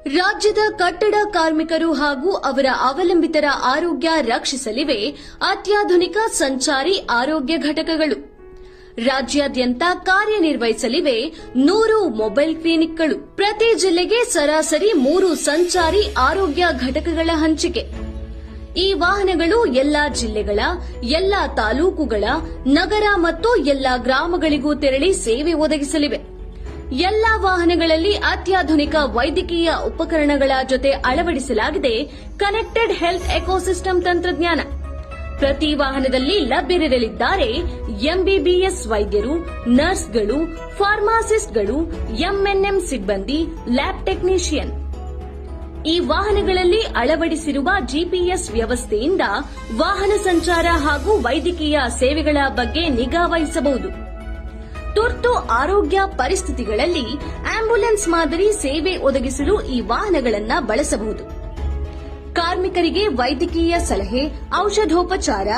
ರಾಜ್ಯದ ಕಟ್ಟಡ ಕಾರ್ಮಿಕರು ಹಾಗೂ ಅವರ ಅವಲಂಬಿತರ ಆರೋಗ್ಯ ರಕ್ಷಿಸಲಿವೆ ಅತ್ಯಾಧುನಿಕ ಸಂಚಾರಿ ಆರೋಗ್ಯ ಘಟಕಗಳು. ರಾಜ್ಯಾದ್ಯಂತ ಕಾರ್ಯನಿರ್ವಹಿಸಲಿವೆ 100 ಮೊಬೈಲ್ ಕ್ಲಿನಿಕ್ಗಳು. ಪ್ರತಿ ಜಿಲ್ಲೆಗೆ ಸರಾಸರಿ 3 ಸಂಚಾರಿ ಆರೋಗ್ಯ ಘಟಕಗಳ ಹಂಚಿಕೆ. ಈ ವಾಹನಗಳು ಎಲ್ಲಾ ಜಿಲ್ಲೆಗಳ, ಎಲ್ಲಾ ತಾಲೂಕುಗಳ, ನಗರ ಮತ್ತು ಎಲ್ಲಾ ಗ್ರಾಮಗಳಿಗೂ ತೆರಳಿ ಸೇವೆ ಒದಗಿಸಲಿವೆ. ಎಲ್ಲಾ ವಾಹನಗಳಲ್ಲಿ ಅತ್ಯಾಧುನಿಕ ವೈದ್ಯಕೀಯ ಉಪಕರಣಗಳ ಜೊತೆ ಅಳವಡಿಸಲಾಗಿದೆ ಕನೆಕ್ಟೆಡ್ ಹೆಲ್ತ್ ಎಕೋಸಿಸ್ಟಮ್ ತಂತ್ರಜ್ಞಾನ. ಪ್ರತಿ ವಾಹನದಲ್ಲಿ ಲಭ್ಯರಿರಲಿದ್ದಾರೆ ಎಂಬಿಬಿಎಸ್ ವೈದ್ಯರು, ನರ್ಸ್ಗಳು, ಫಾರ್ಮಾಸಿಸ್ಟ್ಗಳು, ಎಂಎನ್ಎಂ ಸಿಬ್ಬಂದಿ, ಲ್ಯಾಬ್ ಟೆಕ್ನಿಷಿಯನ್. ಈ ವಾಹನಗಳಲ್ಲಿ ಅಳವಡಿಸಿರುವ ಜಿಪಿಎಸ್ ವ್ಯವಸ್ಥೆಯಿಂದ ವಾಹನ ಸಂಚಾರ ಹಾಗೂ ವೈದ್ಯಕೀಯ ಸೇವೆಗಳ ಬಗ್ಗೆ ನಿಗಾ ವಹಿಸಬಹುದು. ತುರ್ತು ಆರೋಗ್ಯ ಪರಿಸ್ಥಿತಿಗಳಲ್ಲಿ ಆಂಬ್ಯುಲೆನ್ಸ್ ಮಾದರಿ ಸೇವೆ ಒದಗಿಸಲು ಈ ವಾಹನಗಳನ್ನು ಬಳಸಬಹುದು. ಕಾರ್ಮಿಕರಿಗೆ ವೈದ್ಯಕೀಯ ಸಲಹೆ, ಔಷಧೋಪಚಾರ,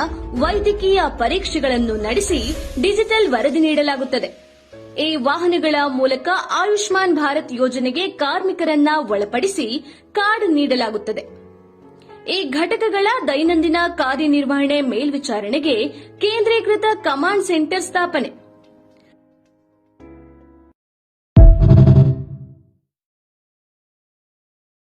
ವೈದ್ಯಕೀಯ ಪರೀಕ್ಷೆಗಳನ್ನು ನಡೆಸಿ ಡಿಜಿಟಲ್ ವರದಿ ನೀಡಲಾಗುತ್ತದೆ. ಈ ವಾಹನಗಳ ಮೂಲಕ ಆಯುಷ್ಮಾನ್ ಭಾರತ್ ಯೋಜನೆಗೆ ಕಾರ್ಮಿಕರನ್ನ ಒಳಪಡಿಸಿ ಕಾರ್ಡ್ ನೀಡಲಾಗುತ್ತದೆ. ಈ ಘಟಕಗಳ ದೈನಂದಿನ ಕಾರ್ಯನಿರ್ವಹಣೆ ಮೇಲ್ವಿಚಾರಣೆಗೆ ಕೇಂದ್ರೀಕೃತ ಕಮಾಂಡ್ ಸೆಂಟರ್ ಸ್ಥಾಪನೆ.